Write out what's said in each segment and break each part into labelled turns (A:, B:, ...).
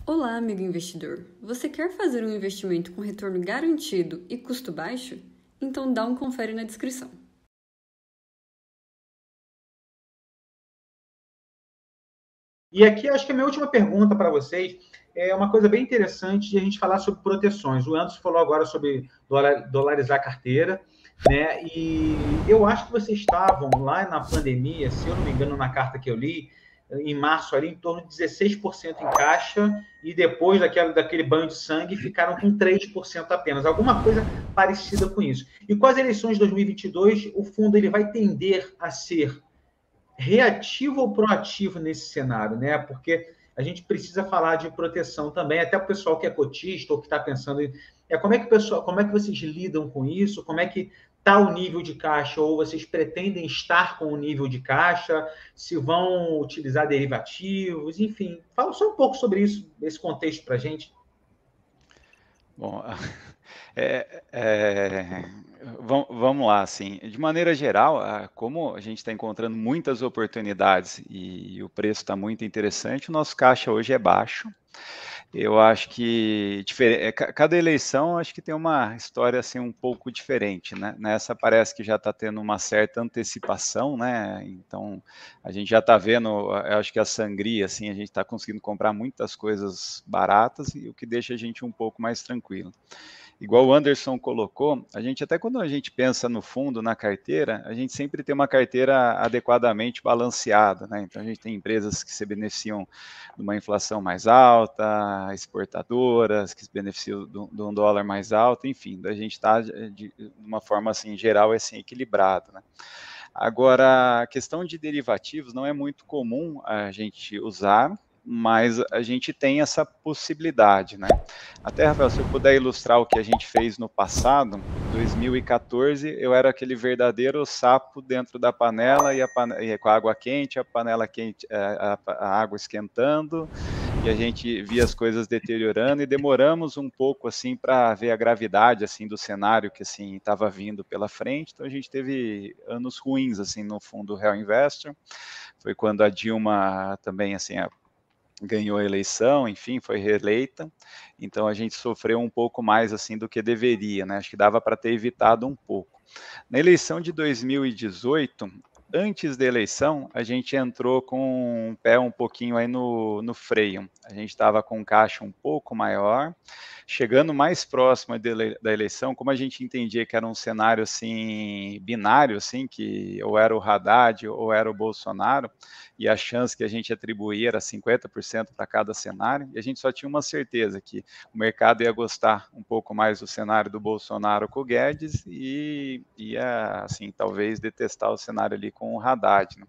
A: Olá, amigo investidor! Você quer fazer um investimento com retorno garantido e custo baixo? Então dá um confere na descrição.
B: E aqui, acho que a minha última pergunta para vocês é uma coisa bem interessante de a gente falar sobre proteções. O Anderson falou agora sobre dolarizar a carteira, né? E eu acho que vocês estavam lá na pandemia, se eu não me engano, na carta que eu li, em março, ali, em torno de 16% em caixa, e depois daquele banho de sangue, ficaram com 3% apenas. Alguma coisa parecida com isso. E com as eleições de 2022, o fundo ele vai tender a ser reativo ou proativo nesse cenário, né? Porque a gente precisa falar de proteção também, até o pessoal que é cotista ou que está pensando em como é que como é que vocês lidam com isso? Como é que está o nível de caixa? Ou vocês pretendem estar com o nível de caixa? Se vão utilizar derivativos? Enfim, fala só um pouco sobre isso, esse contexto para a gente.
C: Bom, vamos lá, assim, de maneira geral, como a gente está encontrando muitas oportunidades e o preço está muito interessante, o nosso caixa hoje é baixo. Eu acho que cada eleição acho que tem uma história assim um pouco diferente, né? Nessa parece que já está tendo uma certa antecipação, né? Então a gente já está vendo, eu acho que a sangria, assim, a gente está conseguindo comprar muitas coisas baratas e o que deixa a gente um pouco mais tranquilo. Igual o Anderson colocou, a gente até quando a gente pensa no fundo, na carteira, a gente sempre tem uma carteira adequadamente balanceada, né? Então a gente tem empresas que se beneficiam de uma inflação mais alta, exportadoras que se beneficiam de um dólar mais alto, enfim, a gente está de uma forma assim geral assim equilibrado, né? Agora, a questão de derivativos não é muito comum a gente usar, mas a gente tem essa possibilidade, né? Até, Rafael, se eu puder ilustrar o que a gente fez no passado, em 2014, eu era aquele verdadeiro sapo dentro da panela e com a água quente, a panela quente, a água esquentando, e a gente via as coisas deteriorando e demoramos um pouco assim para ver a gravidade assim do cenário que assim estava vindo pela frente. Então a gente teve anos ruins assim no fundo Real Investor. Foi quando a Dilma também assim ganhou a eleição, enfim, foi reeleita. Então a gente sofreu um pouco mais assim do que deveria, né? Acho que dava para ter evitado um pouco. Na eleição de 2018, antes da eleição, a gente entrou com um pé um pouquinho aí no freio. A gente estava com um caixa um pouco maior, chegando mais próximo da eleição, como a gente entendia que era um cenário assim binário, assim, que ou era o Haddad ou era o Bolsonaro, e a chance que a gente atribuía era 50% para cada cenário, e a gente só tinha uma certeza que o mercado ia gostar um pouco mais do cenário do Bolsonaro com o Guedes e ia, assim, talvez detestar o cenário ali com o Haddad, né?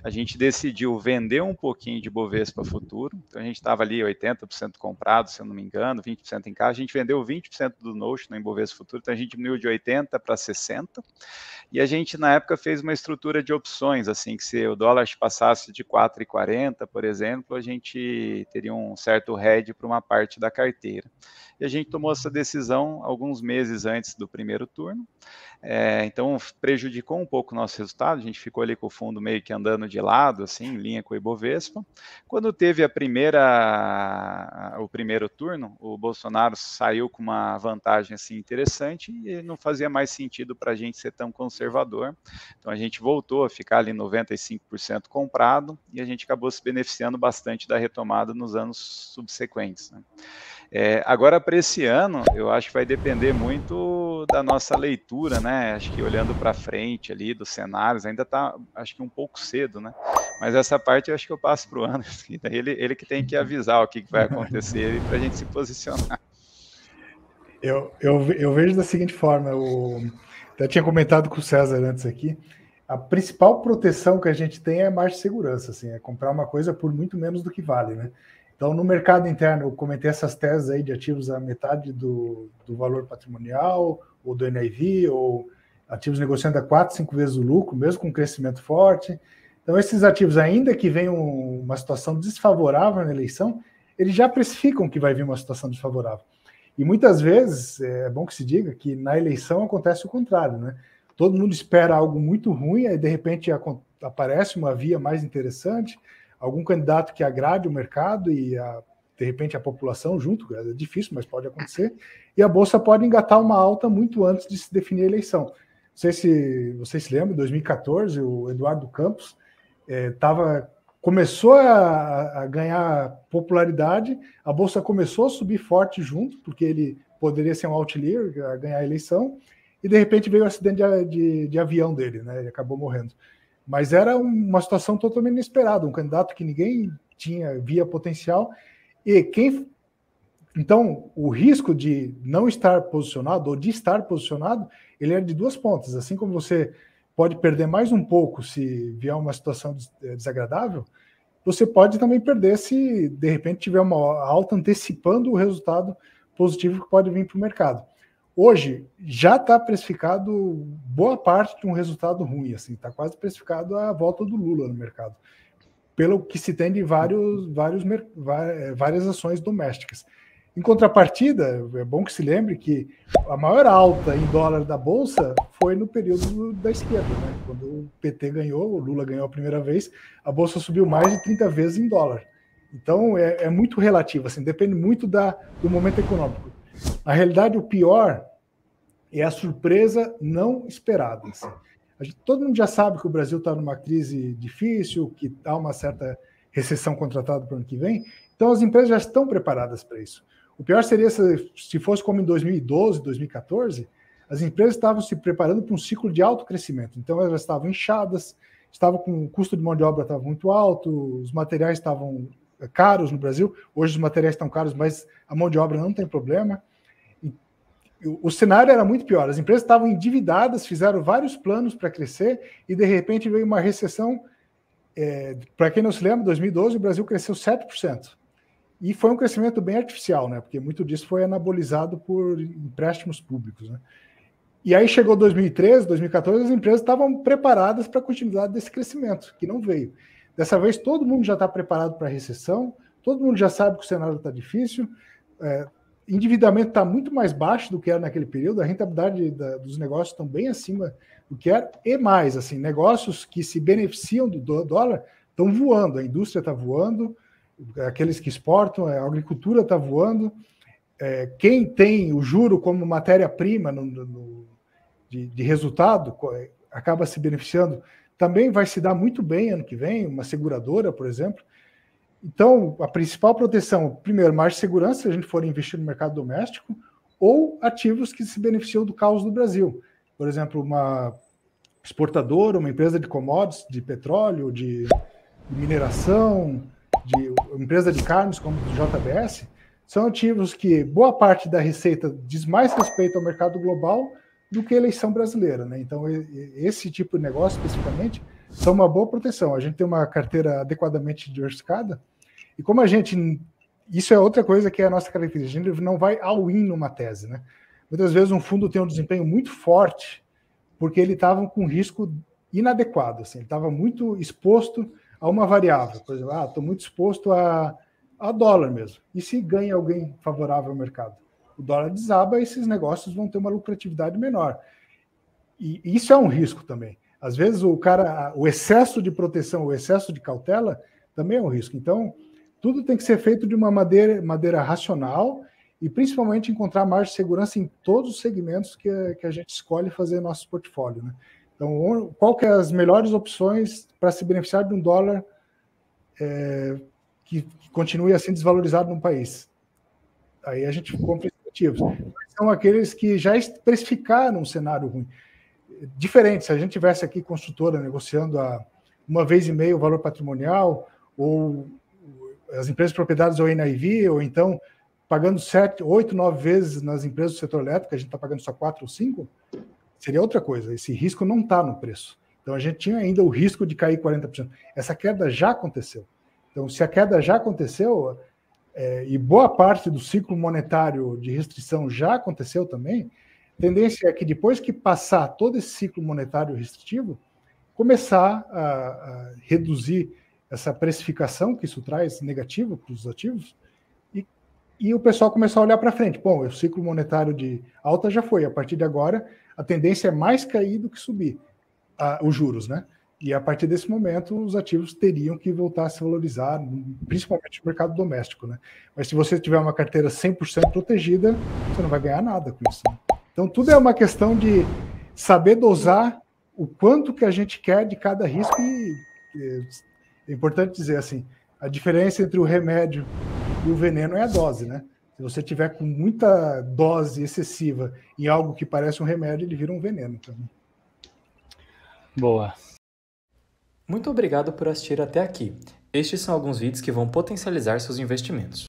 C: A gente decidiu vender um pouquinho de Bovespa futuro, então a gente estava ali 80% comprado, se eu não me engano, 20% em caixa, a gente vendeu 20% do Notion em Bovespa futuro, então a gente diminuiu de 80 para 60, e a gente na época fez uma estrutura de opções, assim, que se o dólar passasse de 4,40, por exemplo, a gente teria um certo hedge para uma parte da carteira. E a gente tomou essa decisão alguns meses antes do primeiro turno. Então prejudicou um pouco o nosso resultado, a gente ficou ali com o fundo meio que andando de lado, assim, em linha com o Ibovespa. Quando teve o primeiro turno, o Bolsonaro saiu com uma vantagem assim interessante e não fazia mais sentido para a gente ser tão conservador. Então a gente voltou a ficar ali 95% comprado e a gente acabou se beneficiando bastante da retomada nos anos subsequentes, né? Agora, para esse ano, eu acho que vai depender muito da nossa leitura, né? Acho que olhando para frente ali dos cenários, ainda está, acho que um pouco cedo, né? Mas essa parte eu acho que eu passo para o Anderson, ele que tem que avisar o que vai acontecer para a gente se posicionar.
D: Eu vejo da seguinte forma, eu até tinha comentado com o César antes aqui, a principal proteção que a gente tem é a margem de segurança, assim, é comprar uma coisa por muito menos do que vale, né? Então, no mercado interno, eu comentei essas teses aí de ativos a metade do valor patrimonial, ou do NAV, ou ativos negociando a 4, 5 vezes o lucro, mesmo com crescimento forte. Então, esses ativos, ainda que venham uma situação desfavorável na eleição, eles já precificam que vai vir uma situação desfavorável. E muitas vezes, é bom que se diga que na eleição acontece o contrário, né? Todo mundo espera algo muito ruim, aí de repente aparece uma via mais interessante, algum candidato que agrade o mercado e de repente a população junto, é difícil, mas pode acontecer, e a Bolsa pode engatar uma alta muito antes de se definir a eleição. Não sei se vocês se lembram, em 2014, o Eduardo Campos começou a ganhar popularidade, a Bolsa começou a subir forte junto, porque ele poderia ser um outlier, a ganhar a eleição, e de repente veio o acidente de avião dele, né? Ele acabou morrendo. Mas era uma situação totalmente inesperada, um candidato que ninguém via potencial, então o risco de não estar posicionado ou de estar posicionado, ele é de duas pontas. Assim como você pode perder mais um pouco se vier uma situação desagradável, você pode também perder se de repente tiver uma alta antecipando o resultado positivo que pode vir para o mercado. Hoje já está precificado boa parte de um resultado ruim, assim, está quase precificado a volta do Lula no mercado, pelo que se tem de várias ações domésticas. Em contrapartida, é bom que se lembre que a maior alta em dólar da Bolsa foi no período da esquerda, né? Quando o PT ganhou, o Lula ganhou a primeira vez, a Bolsa subiu mais de 30 vezes em dólar. Então é muito relativo, assim, depende muito do momento econômico. Na realidade, o pior é a surpresa não esperada. Assim. Todo mundo já sabe que o Brasil está numa crise difícil, que há uma certa recessão contratada para o ano que vem, então as empresas já estão preparadas para isso. O pior seria se fosse como em 2012, 2014, as empresas estavam se preparando para um ciclo de alto crescimento. Então elas estavam inchadas, estavam com o custo de mão de obra estava muito alto, os materiais estavam caros no Brasil. Hoje os materiais estão caros, mas a mão de obra não tem problema. O cenário era muito pior. As empresas estavam endividadas, fizeram vários planos para crescer e, de repente, veio uma recessão. Para quem não se lembra, em 2012, o Brasil cresceu 7%. E foi um crescimento bem artificial, né? Porque muito disso foi anabolizado por empréstimos públicos. Né? E aí chegou 2013, 2014, as empresas estavam preparadas para a continuidade desse crescimento, que não veio. Dessa vez, todo mundo já está preparado para a recessão, todo mundo já sabe que o cenário está difícil, endividamento está muito mais baixo do que era naquele período, a rentabilidade dos negócios estão bem acima do que era, e mais, assim, negócios que se beneficiam do dólar estão voando, a indústria está voando, aqueles que exportam, a agricultura está voando, quem tem o juro como matéria-prima de resultado acaba se beneficiando, também vai se dar muito bem ano que vem, uma seguradora, por exemplo. Então, a principal proteção, primeiro, mais segurança, se a gente for investir no mercado doméstico, ou ativos que se beneficiam do caos do Brasil. Por exemplo, uma exportadora, uma empresa de commodities, de petróleo, de mineração, de empresa de carnes, como o JBS, são ativos que boa parte da receita diz mais respeito ao mercado global do que a eleição brasileira. Né? Então, esse tipo de negócio, especificamente, são uma boa proteção. A gente tem uma carteira adequadamente diversificada, e como a gente... Isso é outra coisa que é a nossa característica. A gente não vai all-in numa tese. Né? Muitas vezes um fundo tem um desempenho muito forte porque ele estava com risco inadequado. Assim, ele estava muito exposto a uma variável. Por exemplo, estou muito exposto a dólar mesmo. E se ganha alguém favorável ao mercado? O dólar desaba e esses negócios vão ter uma lucratividade menor. E isso é um risco também. Às vezes o excesso de proteção, o excesso de cautela também é um risco. Então, tudo tem que ser feito de uma maneira racional e principalmente encontrar margem de segurança em todos os segmentos que a gente escolhe fazer nosso portfólio. Né? Então, qual que é as melhores opções para se beneficiar de um dólar que continue assim desvalorizado no país? Aí a gente compra ativos. São aqueles que já precificaram um cenário ruim. Diferente, se a gente tivesse aqui construtora negociando a 1,5 vez o valor patrimonial, ou as empresas propriedades ou NIV, ou então pagando 7, 8, 9 vezes nas empresas do setor elétrico, a gente está pagando só 4 ou 5, seria outra coisa. Esse risco não está no preço. Então a gente tinha ainda o risco de cair 40%. Essa queda já aconteceu. Então, se a queda já aconteceu, e boa parte do ciclo monetário de restrição já aconteceu também, a tendência é que depois que passar todo esse ciclo monetário restritivo, começar a reduzir essa precificação que isso traz negativo para os ativos, e o pessoal começar a olhar para frente. Bom, o ciclo monetário de alta já foi, a partir de agora a tendência é mais cair do que subir os juros, né? E a partir desse momento, os ativos teriam que voltar a se valorizar, principalmente no mercado doméstico, né? Mas se você tiver uma carteira 100% protegida, você não vai ganhar nada com isso, né? Então, tudo é uma questão de saber dosar o quanto que a gente quer de cada risco e é importante dizer assim, a diferença entre o remédio e o veneno é a dose, né? Se você tiver com muita dose excessiva em algo que parece um remédio, ele vira um veneno também.
E: Boa. Muito obrigado por assistir até aqui. Estes são alguns vídeos que vão potencializar seus investimentos.